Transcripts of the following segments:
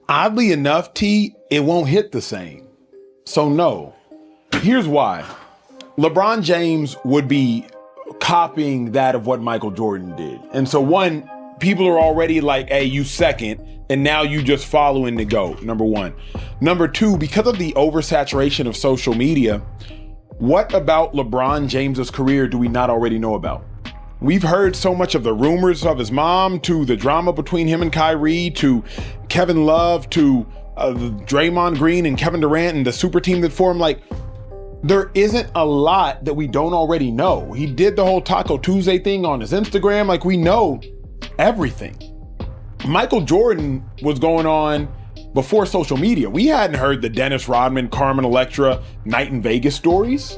Oddly enough, T, it won't hit the same. So no. Here's why. LeBron James would be copying that of what Michael Jordan did. And so one, people are already like, hey, you second, and now you just following the GOAT, number one. Number two, because of the oversaturation of social media, what about LeBron James's career do we not already know about? We've heard so much of the rumors of his mom, to the drama between him and Kyrie, to Kevin Love, to Draymond Green and Kevin Durant and the super team that formed. Like, there isn't a lot that we don't already know. He did the whole Taco Tuesday thing on his Instagram. Like, we know everything. Michael Jordan was going on before social media. We hadn't heard the Dennis Rodman, Carmen Electra night in Vegas stories.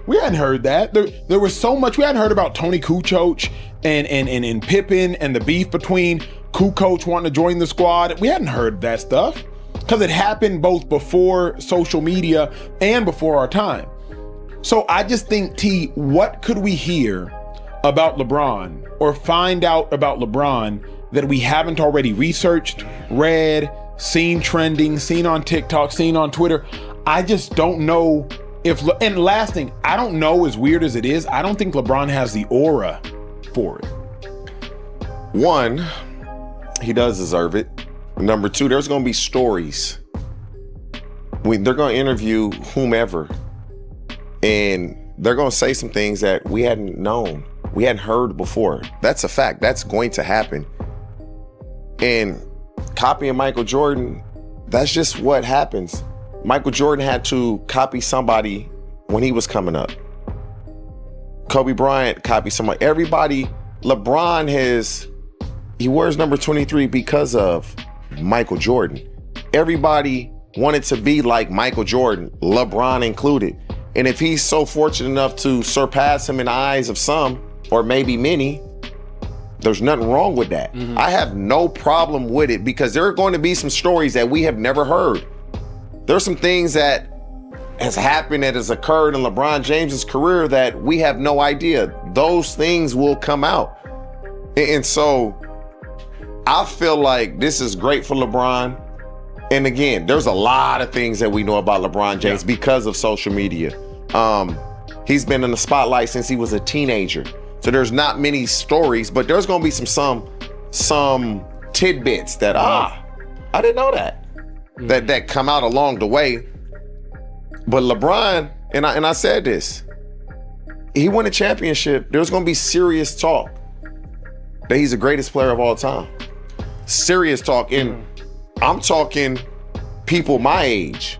We hadn't heard that. There was so much. We hadn't heard about Tony Kukoc and Pippen and the beef between Kukoc wanting to join the squad. We hadn't heard that stuff because it happened both before social media and before our time. So I just think, T, what could we hear about LeBron or find out about LeBron that we haven't already researched, read, seen trending, seen on TikTok, seen on Twitter? I just don't know if, and last thing, I don't know, as weird as it is, I don't think LeBron has the aura for it. One, he does deserve it. Number two, there's going to be stories. They're going to interview whomever, and they're going to say some things that we hadn't known, we hadn't heard before. That's a fact. That's going to happen. And copying Michael Jordan, that's just what happens. Michael Jordan had to copy somebody when he was coming up. Kobe Bryant copied somebody. Everybody, LeBron he wears number 23 because of Michael Jordan. Everybody wanted to be like Michael Jordan, LeBron included. And if he's so fortunate enough to surpass him in the eyes of some, or maybe many, there's nothing wrong with that. Mm-hmm. I have no problem with it because there are going to be some stories that we have never heard. There's some things that has happened, that has occurred in LeBron James's career that we have no idea. Those things will come out. And so I feel like this is great for LeBron. And again, there's a lot of things that we know about LeBron James because of social media. He's been in the spotlight since he was a teenager. So there's not many stories, but there's going to be some tidbits that, I didn't know that. That come out along the way. But LeBron, and I said this, he won a championship. There's going to be serious talk that he's the greatest player of all time. Serious talk. And I'm talking people my age,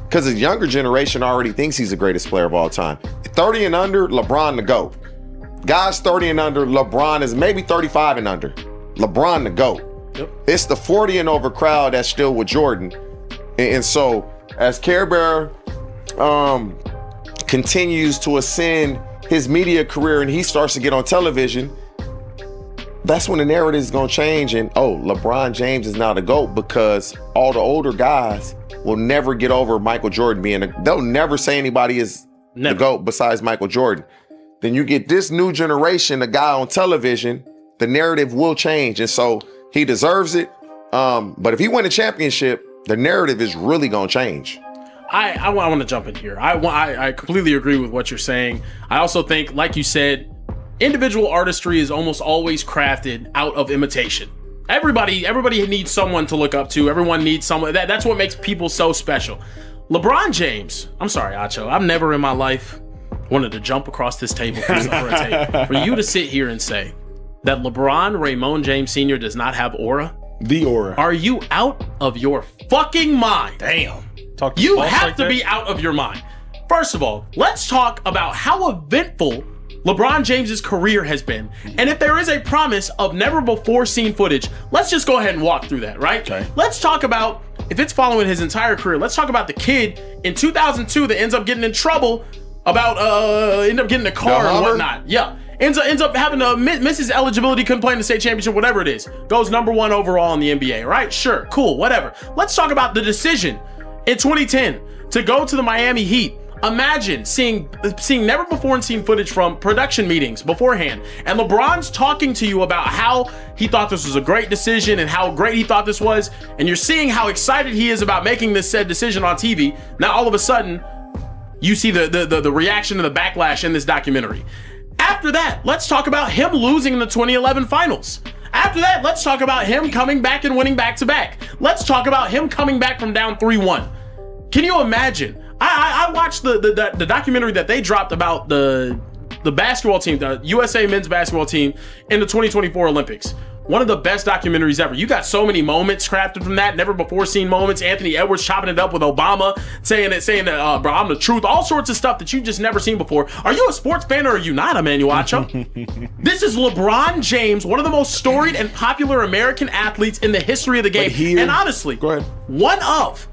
because the younger generation already thinks he's the greatest player of all time. 30 and under, LeBron the GOAT. Guys 30 and under, LeBron is maybe 35 and under. LeBron the GOAT. Yep. It's the 40 and over crowd that's still with Jordan. And so as Care Bear continues to ascend his media career and he starts to get on television, that's when the narrative is going to change. And, LeBron James is now the GOAT, because all the older guys will never get over Michael Jordan they'll never say anybody is the GOAT besides Michael Jordan. Then you get this new generation, a guy on television, the narrative will change. And so he deserves it. But if he win a championship, the narrative is really going to change. I want to jump in here. I completely agree with what you're saying. I also think, like you said, individual artistry is almost always crafted out of imitation. Everybody needs someone to look up to. Everyone needs someone. That's what makes people so special. LeBron James, I'm sorry, Acho, I've never in my life wanted to jump across this table for you to sit here and say that LeBron Raymond James Sr. does not have aura. The aura. Are you out of your fucking mind? Damn. You have to be out of your mind. First of all, let's talk about how eventful LeBron James's career has been. And if there is a promise of never before seen footage, let's just go ahead and walk through that, right? Okay. Let's talk about, if it's following his entire career, let's talk about the kid in 2002 that ends up getting in trouble about, end up getting a car and whatnot. Yeah. Ends up having to miss his eligibility, couldn't play in the state championship, whatever it is. Goes number 1 overall in the NBA, right? Sure, cool, whatever. Let's talk about the decision in 2010 to go to the Miami Heat, Imagine seeing never before seen footage from production meetings beforehand, and LeBron's talking to you about how he thought this was a great decision and how great he thought this was, and you're seeing how excited he is about making this said decision on TV. Now all of a sudden, you see the reaction and the backlash in this documentary. After that, let's talk about him losing in the 2011 finals. After that, let's talk about him coming back and winning back-to-back. Let's talk about him coming back from down 3-1. Can you imagine? I watched the documentary that they dropped about the basketball team, the USA men's basketball team in the 2024 Olympics. One of the best documentaries ever. You got so many moments crafted from that, never before seen moments. Anthony Edwards chopping it up with Obama, saying that, bro, I'm the truth. All sorts of stuff that you just never seen before. Are you a sports fan or are you not, Emmanuel Acho? This is LeBron James, one of the most storied and popular American athletes in the history of the game. And honestly, go ahead. One of.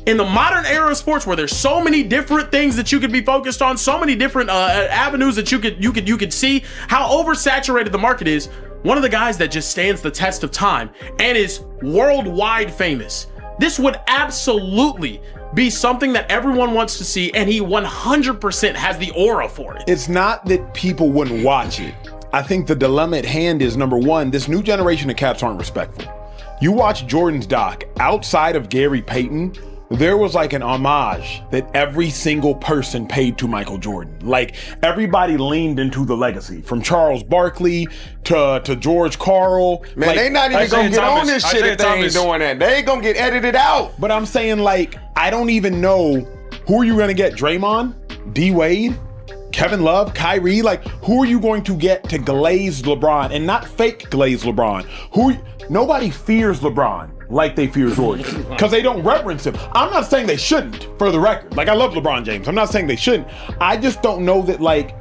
In the modern era of sports, where there's so many different things that you could be focused on, so many different avenues that you could see how oversaturated the market is. One of the guys that just stands the test of time and is worldwide famous. This would absolutely be something that everyone wants to see, and he 100% has the aura for it. It's not that people wouldn't watch it. I think the dilemma at hand is, number one, this new generation of cats aren't respectful. You watch Jordan's doc, outside of Gary Payton, there was like an homage that every single person paid to Michael Jordan. Like everybody leaned into the legacy, from Charles Barkley to George Karl. Man, like, they not even gonna get on this shit if they ain't Thomas. doing that. They ain't gonna get edited out. But I'm saying, like, I don't even know who are you gonna get. Draymond, D Wade, Kevin Love, Kyrie. Like, who are you going to get to glaze LeBron and not fake glaze LeBron? Nobody fears LeBron like they fear Jordan because they don't reverence him. I'm not saying they shouldn't, for the record. Like, I love LeBron James. I'm not saying they shouldn't. I just don't know that, like,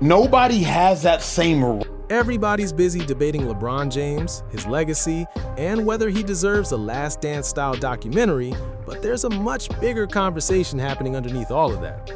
nobody has that same. Everybody's busy debating LeBron James, his legacy, and whether he deserves a Last Dance style documentary, but there's a much bigger conversation happening underneath all of that.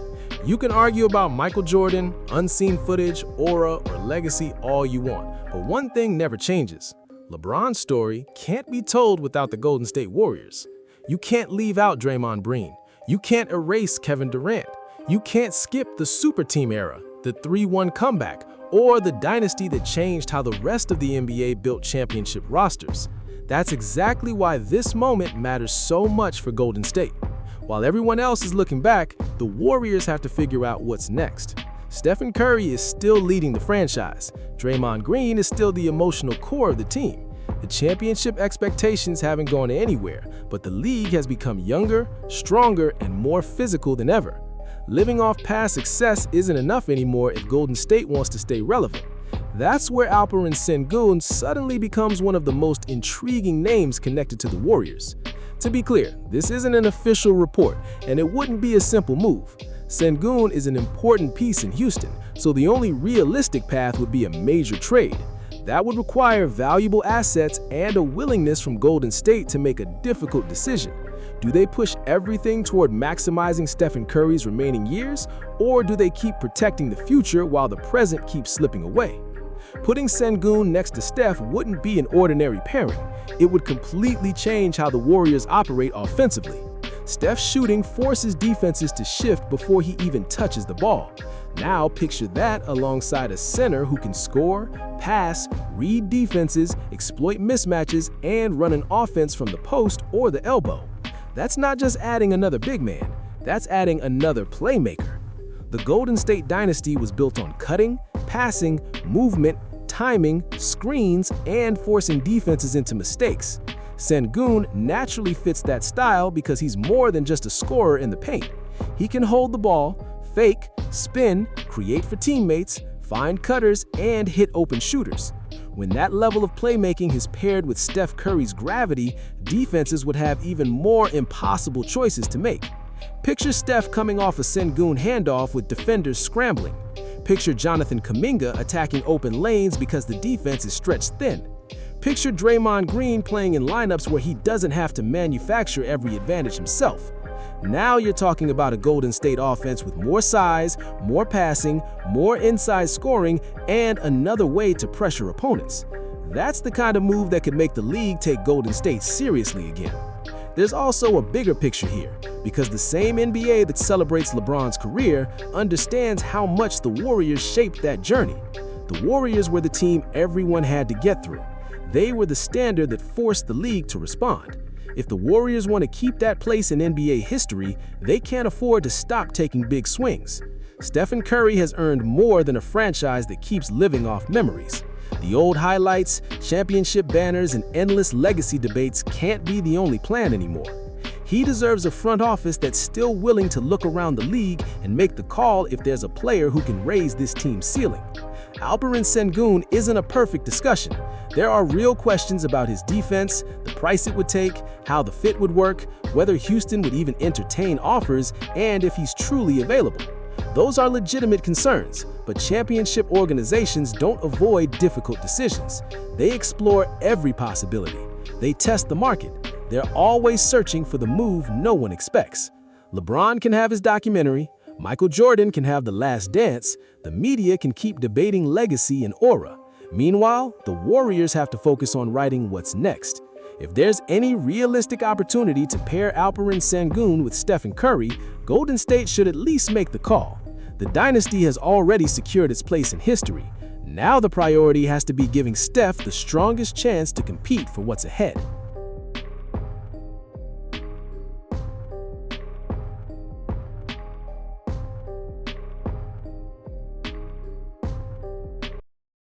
You can argue about Michael Jordan, unseen footage, aura, or legacy all you want, but one thing never changes. LeBron's story can't be told without the Golden State Warriors. You can't leave out Draymond Green. You can't erase Kevin Durant. You can't skip the super team era, the 3-1 comeback, or the dynasty that changed how the rest of the NBA built championship rosters. That's exactly why this moment matters so much for Golden State. While everyone else is looking back, the Warriors have to figure out what's next. Stephen Curry is still leading the franchise. Draymond Green is still the emotional core of the team. The championship expectations haven't gone anywhere, but the league has become younger, stronger, and more physical than ever. Living off past success isn't enough anymore if Golden State wants to stay relevant. That's where Alperen Şengün suddenly becomes one of the most intriguing names connected to the Warriors. To be clear, this isn't an official report, and it wouldn't be a simple move. Şengün is an important piece in Houston, so the only realistic path would be a major trade. That would require valuable assets and a willingness from Golden State to make a difficult decision. Do they push everything toward maximizing Stephen Curry's remaining years, or do they keep protecting the future while the present keeps slipping away? Putting Şengün next to Steph wouldn't be an ordinary pairing. It would completely change how the Warriors operate offensively. Steph's shooting forces defenses to shift before he even touches the ball. Now picture that alongside a center who can score, pass, read defenses, exploit mismatches, and run an offense from the post or the elbow. That's not just adding another big man, that's adding another playmaker. The Golden State Dynasty was built on cutting, passing, movement, timing, screens, and forcing defenses into mistakes. Şengün naturally fits that style because he's more than just a scorer in the paint. He can hold the ball, fake, spin, create for teammates, find cutters, and hit open shooters. When that level of playmaking is paired with Steph Curry's gravity, defenses would have even more impossible choices to make. Picture Steph coming off a Şengün handoff with defenders scrambling. Picture Jonathan Kuminga attacking open lanes because the defense is stretched thin. Picture Draymond Green playing in lineups where he doesn't have to manufacture every advantage himself. Now you're talking about a Golden State offense with more size, more passing, more inside scoring, and another way to pressure opponents. That's the kind of move that could make the league take Golden State seriously again. There's also a bigger picture here, because the same NBA that celebrates LeBron's career understands how much the Warriors shaped that journey. The Warriors were the team everyone had to get through. They were the standard that forced the league to respond. If the Warriors want to keep that place in NBA history, they can't afford to stop taking big swings. Stephen Curry has earned more than a franchise that keeps living off memories. The old highlights, championship banners, and endless legacy debates can't be the only plan anymore. He deserves a front office that's still willing to look around the league and make the call if there's a player who can raise this team's ceiling. Alperen Şengün isn't a perfect discussion. There are real questions about his defense, the price it would take, how the fit would work, whether Houston would even entertain offers, and if he's truly available. Those are legitimate concerns, but championship organizations don't avoid difficult decisions. They explore every possibility. They test the market. They're always searching for the move no one expects. LeBron can have his documentary, Michael Jordan can have The Last Dance, the media can keep debating legacy and aura. Meanwhile, the Warriors have to focus on writing what's next. If there's any realistic opportunity to pair Alperen Şengün with Stephen Curry, Golden State should at least make the call. The Dynasty has already secured its place in history. Now the priority has to be giving Steph the strongest chance to compete for what's ahead.